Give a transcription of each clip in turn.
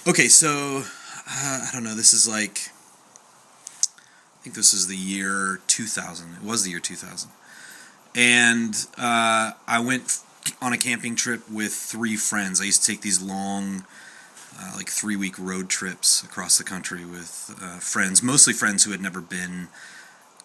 Okay, so I don't know. This is like I think this is the year 2000. It was the year 2000, and I went on a camping trip with three friends. I used to take these long, like 3 week road trips across the country with friends, mostly friends who had never been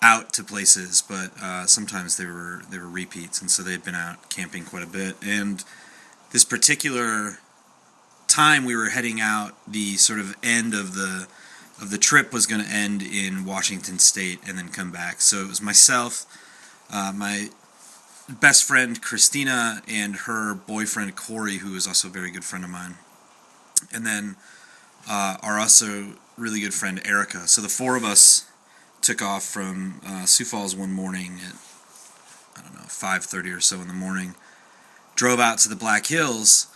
out to places, but sometimes they were repeats, and so they had been out camping quite a bit. And this particular time we were heading out, the sort of end of the trip was going to end in Washington State and then come back. So it was myself, my best friend Christina, and her boyfriend Corey, who is also a very good friend of mine, and then our also really good friend Erica. So the four of us took off from Sioux Falls one morning at, I don't know, 5:30 or so in the morning, drove out to the Black Hills,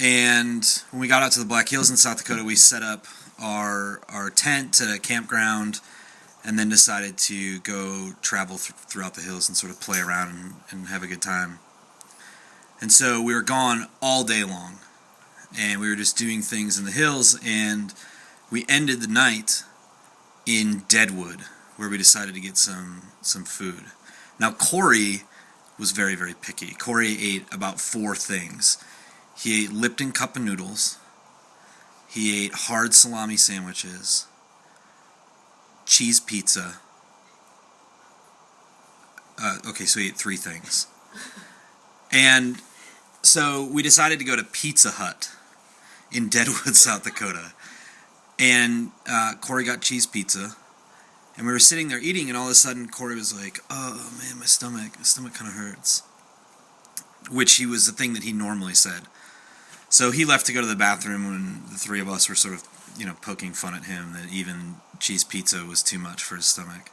and when we got out to the Black Hills in South Dakota, we set up our tent at a campground, and then decided to go travel throughout the hills and sort of play around and have a good time. And so we were gone all day long, and we were just doing things in the hills, and we ended the night in Deadwood, where we decided to get some food. Now, Corey was very, very picky. Corey ate about four things. He ate Lipton cup of noodles. He ate hard salami sandwiches, cheese pizza. Okay, so he ate three things. And so we decided to go to Pizza Hut in Deadwood, South Dakota. And Corey got cheese pizza. And we were sitting there eating, and all of a sudden Corey was like, "Oh man, my stomach kind of hurts," which was the thing that he normally said. So he left to go to the bathroom, and the three of us were sort of, poking fun at him that even cheese pizza was too much for his stomach.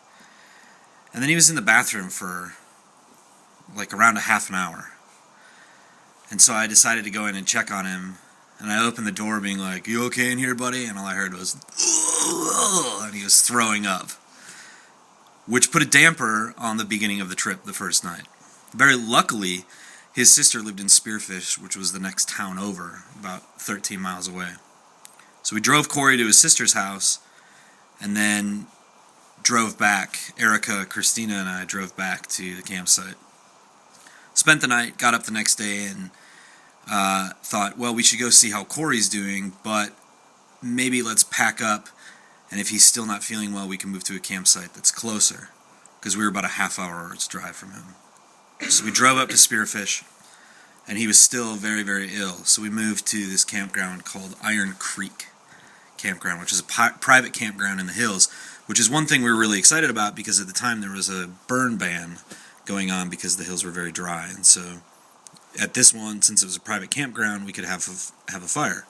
And then he was in the bathroom for like around a half an hour. And so I decided to go in and check on him, and I opened the door being like, "You okay in here, buddy?" And all I heard was, "Ugh," and he was throwing up, which put a damper on the beginning of the trip the first night. Very luckily, his sister lived in Spearfish, which was the next town over, about 13 miles away. So we drove Corey to his sister's house, and then drove back. Erica, Christina, and I drove back to the campsite. Spent the night, got up the next day, and thought, well, we should go see how Corey's doing, but maybe let's pack up, and if he's still not feeling well, we can move to a campsite that's closer, because we were about a half-hour's drive from him. So we drove up to Spearfish, and he was still very, very ill. So we moved to this campground called Iron Creek Campground, which is a private campground in the hills, which is one thing we were really excited about, because at the time there was a burn ban going on because the hills were very dry. And so at this one, since it was a private campground, we could have a fire.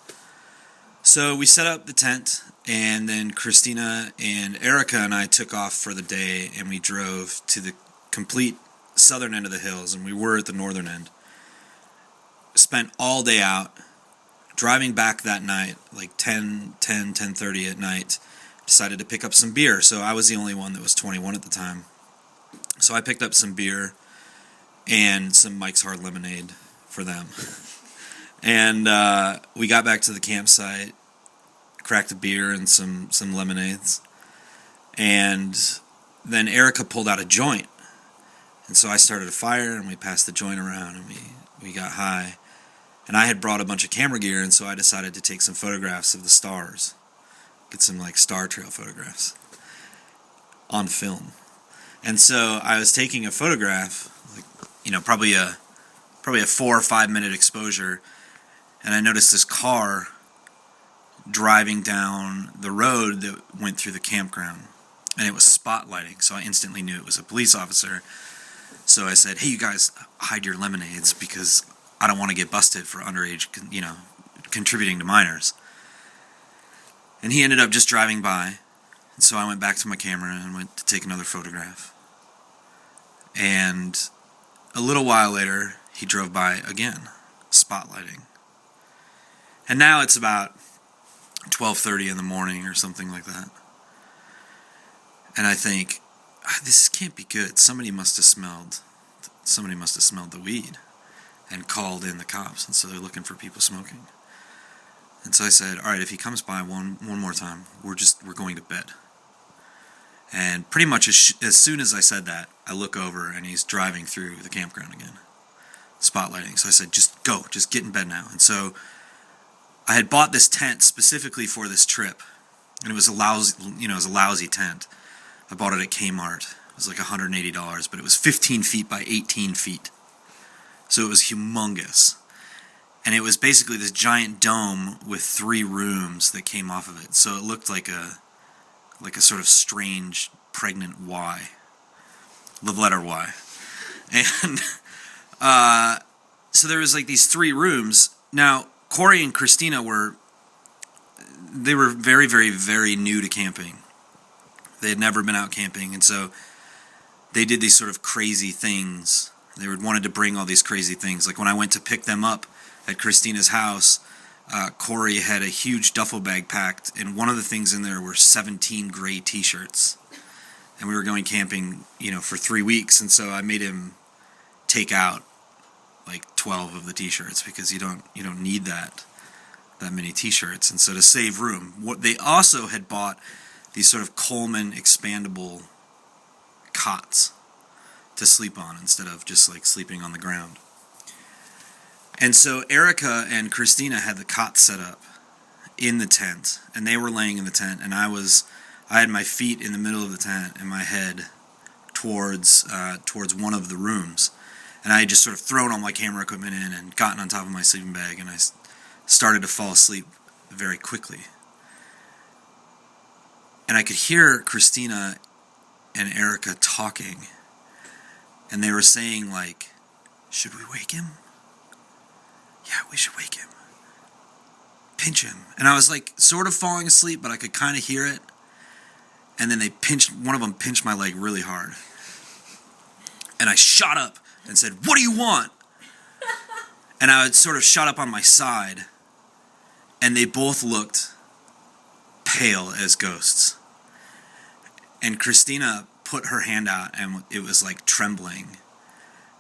So we set up the tent, and then Christina and Erica and I took off for the day, and we drove to the complete southern end of the hills, and we were at the northern end. Spent all day out. Driving back that night, like 10:30 at night, decided to pick up some beer. So I was the only one that was 21 at the time. So I picked up some beer and some Mike's Hard Lemonade for them. And we got back to the campsite, cracked a beer and some lemonades. And then Erica pulled out a joint. And so I started a fire, and we passed the joint around, and we got high. And I had brought a bunch of camera gear, and so I decided to take some photographs of the stars. Get some, like, star trail photographs on film. And so I was taking a photograph, like, probably a 4 or 5 minute exposure, and I noticed this car driving down the road that went through the campground, and it was spotlighting, so I instantly knew it was a police officer. So I said, "Hey, you guys, hide your lemonades, because I don't want to get busted for underage, contributing to minors." And he ended up just driving by, and so I went back to my camera and went to take another photograph. And a little while later, he drove by again, spotlighting. And now it's about 12:30 in the morning or something like that. And I think, this can't be good. Somebody must have smelled the weed and called in the cops, and so they're looking for people smoking. And so I said, all right, if he comes by one more time, we're going to bed. And pretty much as soon as I said that, I look over and he's driving through the campground again, spotlighting. So I said, just go, just get in bed now. And so I had bought this tent specifically for this trip, and it was a lousy tent. I bought it at Kmart. It was like $180, but it was 15 feet by 18 feet. So it was humongous. And it was basically this giant dome with 3 rooms that came off of it. So it looked like a sort of strange pregnant Y. The letter Y. And so there was like these 3 rooms. Now, Corey and Christina were very, very, very new to camping. They had never been out camping, and so they did these sort of crazy things. They wanted to bring all these crazy things. Like when I went to pick them up at Christina's house, Corey had a huge duffel bag packed, and one of the things in there were 17 gray T-shirts. And we were going camping, for 3 weeks, and so I made him take out like 12 of the T-shirts because you don't need that many T-shirts. And so to save room, what they also had bought these sort of Coleman expandable cots to sleep on instead of just like sleeping on the ground. And so Erica and Christina had the cot set up in the tent, and they were laying in the tent, and I had my feet in the middle of the tent and my head towards one of the rooms. And I had just sort of thrown all my camera equipment in and gotten on top of my sleeping bag, and I started to fall asleep very quickly. And I could hear Christina and Erica talking, and they were saying, like, should we wake him? Yeah, we should wake him. Pinch him. And I was like sort of falling asleep, but I could kind of hear it. And then one of them pinched my leg really hard. And I shot up and said, what do you want? And I had sort of shot up on my side, and they both looked pale as ghosts. And Christina put her hand out, and it was like trembling.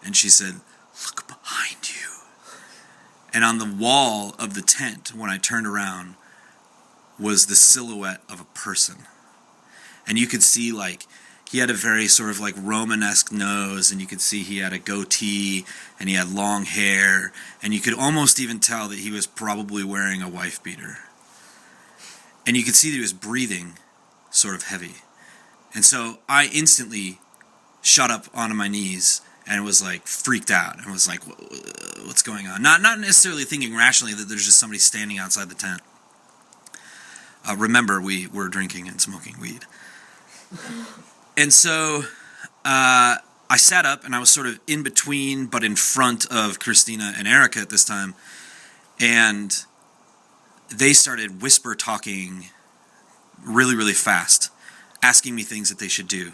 And she said, look behind you. And on the wall of the tent, when I turned around, was the silhouette of a person. And you could see, like, he had a very sort of like Romanesque nose, and you could see he had a goatee, and he had long hair, and you could almost even tell that he was probably wearing a wife beater. And you could see that he was breathing sort of heavy. And so I instantly shot up onto my knees and was like freaked out and was like, what's going on? Not necessarily thinking rationally that there's just somebody standing outside the tent. Remember, we were drinking and smoking weed. And so I sat up, and I was sort of in between but in front of Christina and Erica at this time. And they started whisper talking really, really fast, asking me things that they should do.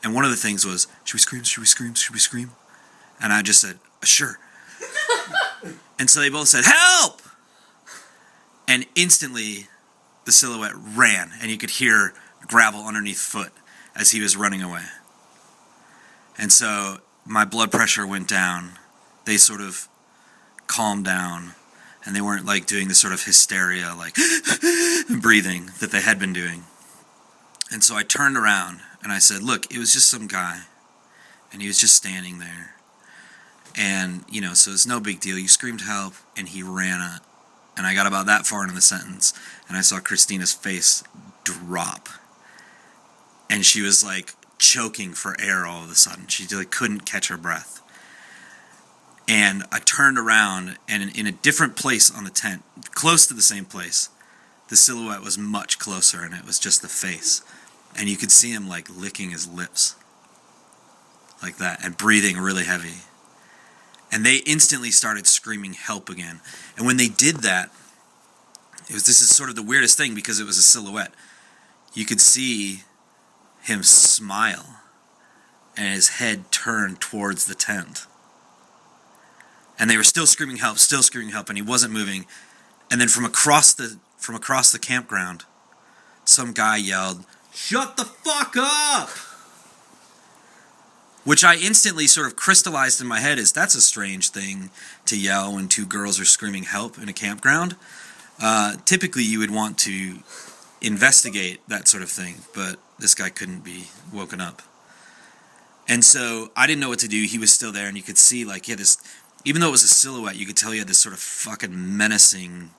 And one of the things was, should we scream, should we scream, should we scream? And I just said, sure. And so they both said, help! And instantly, the silhouette ran, and you could hear gravel underneath foot as he was running away. And so my blood pressure went down. They sort of calmed down, and they weren't like doing this sort of hysteria, like breathing that they had been doing. And so I turned around and I said, look, it was just some guy, and he was just standing there. And, so it's no big deal. You screamed help, and he ran up. And I got about that far into the sentence, and I saw Christina's face drop. And she was like choking for air all of a sudden. She like couldn't catch her breath. And I turned around, and in a different place on the tent, close to the same place, the silhouette was much closer, and it was just the face. And you could see him like licking his lips like that and breathing really heavy. And they instantly started screaming help again. And when they did that, this is sort of the weirdest thing because it was a silhouette. You could see him smile and his head turned towards the tent. And they were still screaming help, and he wasn't moving. And then from across the campground, some guy yelled, shut the fuck up! Which I instantly sort of crystallized in my head as that's a strange thing to yell when 2 girls are screaming help in a campground. Typically, you would want to investigate that sort of thing, but this guy couldn't be woken up. And so I didn't know what to do. He was still there, and you could see, like, he had this, even though it was a silhouette, you could tell he had this sort of fucking menacing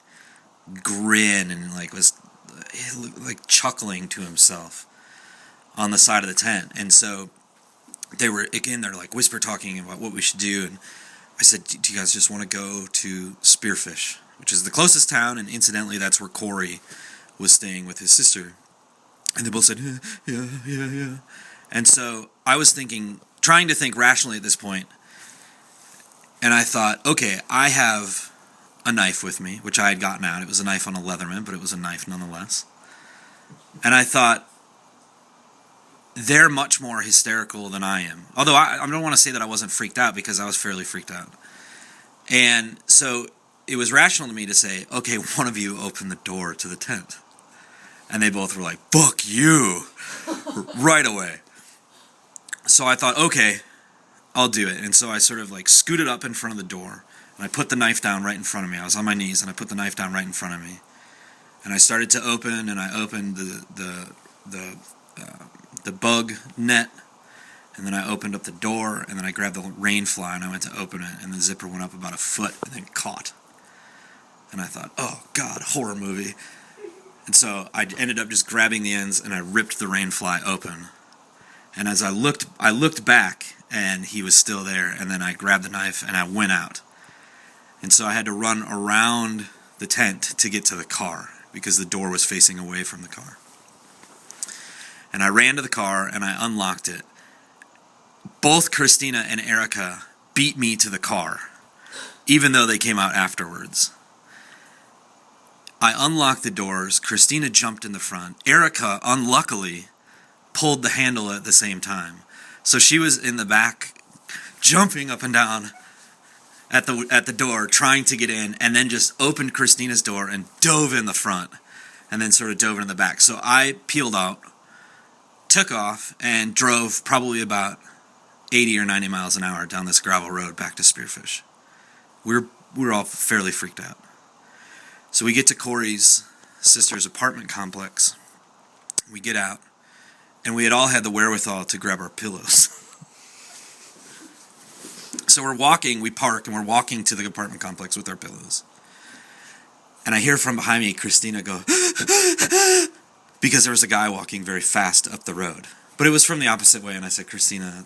grin and, like, was, like, chuckling to himself on the side of the tent. And so they're like whisper talking about what we should do. And I said, do you guys just want to go to Spearfish, which is the closest town, and incidentally, that's where Corey was staying with his sister. And they both said, yeah. And so I was trying to think rationally at this point, and I thought, okay, I have a knife with me, which I had gotten out. It was a knife on a Leatherman, but it was a knife nonetheless. And I thought, they're much more hysterical than I am. Although I don't want to say that I wasn't freaked out, because I was fairly freaked out. And so it was rational to me to say, okay, one of you open the door to the tent. And they both were like, fuck you, right away. So I thought, okay, I'll do it. And so I sort of like scooted up in front of the door, and I put the knife down right in front of me. I was on my knees, and I put the knife down right in front of me. And I started to open, and I opened the bug net, and then I opened up the door, and then I grabbed the rain fly, and I went to open it, and the zipper went up about a foot and then caught. And I thought, oh God, horror movie. And so I ended up just grabbing the ends, and I ripped the rain fly open. And as I looked back, and he was still there, and then I grabbed the knife, and I went out. And so I had to run around the tent to get to the car, because the door was facing away from the car. And I ran to the car, and I unlocked it. Both Christina and Erica beat me to the car, even though they came out afterwards. I unlocked the doors. Christina jumped in the front. Erica, unluckily, pulled the handle at the same time. So she was in the back, jumping up and down at the door, trying to get in, and then just opened Christina's door and dove in the front, and then sort of dove in the back. So I peeled out, took off, and drove probably about 80 or 90 miles an hour down this gravel road back to Spearfish. We were all fairly freaked out. So we get to Corey's sister's apartment complex. We get out, and we had all had the wherewithal to grab our pillows. So we park, and we're walking to the apartment complex with our pillows. And I hear from behind me Christina go, because there was a guy walking very fast up the road. But it was from the opposite way, and I said, Christina,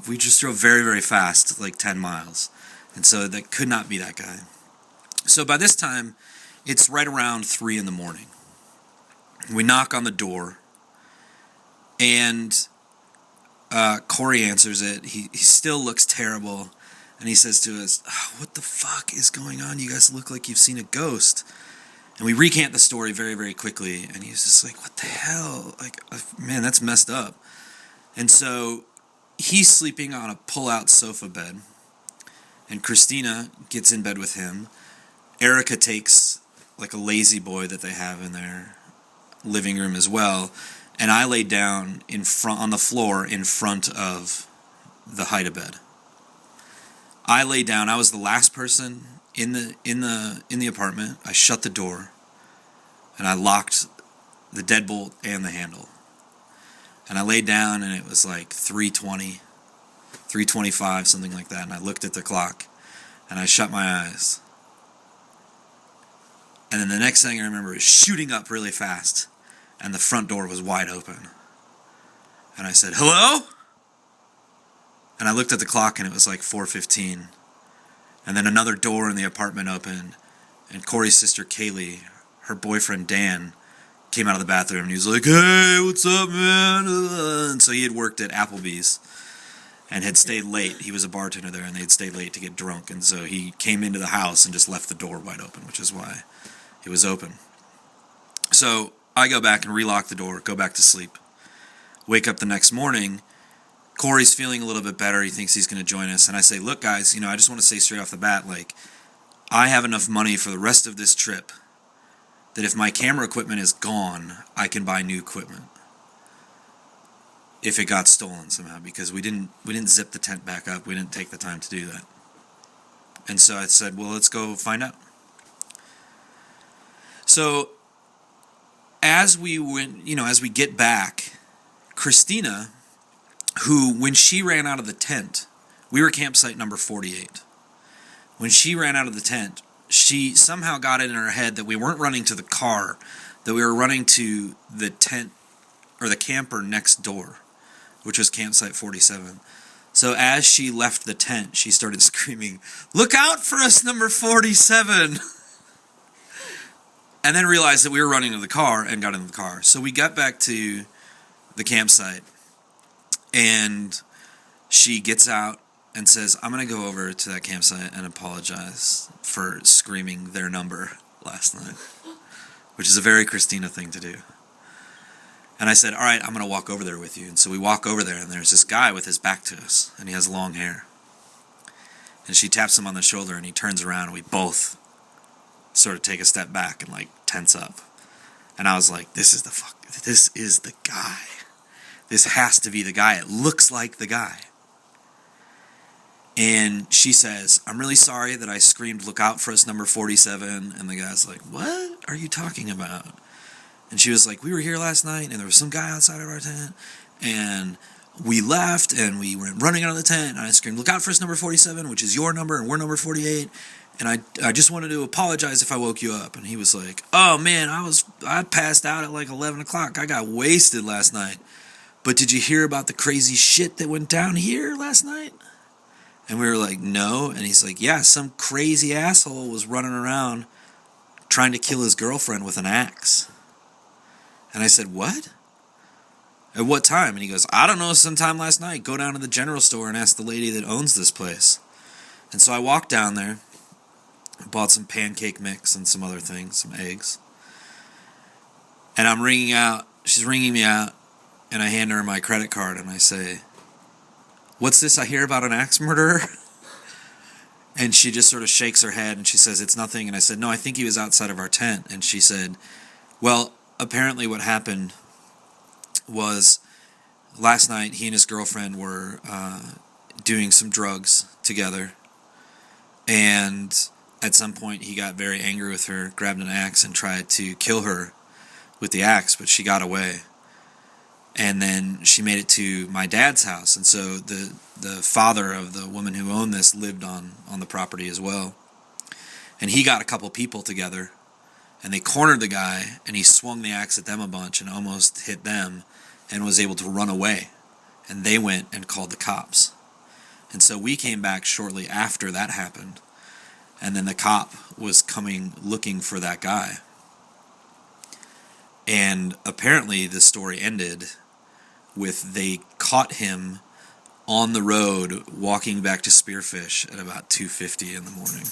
we just drove very, very fast, like 10 miles. And so that could not be that guy. So by this time, it's right around 3 in the morning. We knock on the door, and Corey answers it. He still looks terrible, and he says to us, what the fuck is going on? You guys look like you've seen a ghost. And we recant the story very, very quickly, and he's just like, what the hell? Like, man, that's messed up. And so he's sleeping on a pull-out sofa bed, and Christina gets in bed with him. Erica takes like a lazy boy that they have in their living room as well, and I laid down on the floor in front of the hide-a-bed. I laid down. I was the last person in the apartment. I shut the door, and I locked the deadbolt and the handle. And I laid down, and it was like 3:20, 3:25, something like that. And I looked at the clock, and I shut my eyes. And then the next thing I remember is shooting up really fast, and the front door was wide open. And I said, hello? And I looked at the clock, and it was like 4:15. And then another door in the apartment opened, and Corey's sister Kaylee, her boyfriend Dan, came out of the bathroom, and he was like, hey, what's up, man? And so he had worked at Applebee's and had stayed late. He was a bartender there, and they had stayed late to get drunk. And so he came into the house and just left the door wide open, which is why it was open. So I go back and relock the door, go back to sleep. Wake up the next morning. Corey's feeling a little bit better. He thinks he's going to join us. And I say, look, guys, I just want to say straight off the bat, like, I have enough money for the rest of this trip that if my camera equipment is gone, I can buy new equipment. If it got stolen somehow, because we didn't zip the tent back up. We didn't take the time to do that. And so I said, well, let's go find out. So as we get back, Christina, who, when she ran out of the tent, we were campsite number 48. When she ran out of the tent, she somehow got it in her head that we weren't running to the car, that we were running to the tent or the camper next door, which was campsite 47. So as she left the tent, she started screaming, "Look out for us, number 47!" And then realized that we were running to the car and got in the car. So we got back to the campsite, and she gets out and says, "I'm going to go over to that campsite and apologize for screaming their number last night," which is a very Christina thing to do. And I said, "All right, I'm going to walk over there with you." And so we walk over there, and there's this guy with his back to us, and he has long hair. And she taps him on the shoulder, and he turns around, and we both sort of take a step back and like tense up. And I was like, this is the guy. This has to be the guy. It looks like the guy. And she says, "I'm really sorry that I screamed, 'Look out for us, number 47.'" And the guy's like, "What are you talking about?" And she was like, "We were here last night, and there was some guy outside of our tent, and we left, and we were running out of the tent, and I screamed, 'Look out for us, number 47,' which is your number, and we're number 48. And I just wanted to apologize if I woke you up." And he was like, "Oh man, I passed out at like 11 o'clock. I got wasted last night. But did you hear about the crazy shit that went down here last night?" And we were like, "No." And he's like, "Yeah, some crazy asshole was running around trying to kill his girlfriend with an axe." And I said, "What? At what time?" And he goes, "I don't know, sometime last night. Go down to the general store and ask the lady that owns this place." And so I walked down there, bought some pancake mix and some other things, some eggs. And she's ringing me out, and I hand her my credit card, and I say, "What's this I hear about an axe murderer?" And she just sort of shakes her head, and she says, "It's nothing." And I said, "No, I think he was outside of our tent." And she said, "Well, apparently what happened was last night he and his girlfriend were doing some drugs together, and at some point he got very angry with her, grabbed an axe and tried to kill her with the axe, but she got away. And then she made it to my dad's house, and so the father of the woman who owned this lived on the property as well. And he got a couple people together, and they cornered the guy, and he swung the axe at them a bunch and almost hit them and was able to run away. And they went and called the cops. And so we came back shortly after that happened, and then the cop was coming looking for that guy. And apparently the story ended with they caught him on the road walking back to Spearfish at about 2:50 in the morning.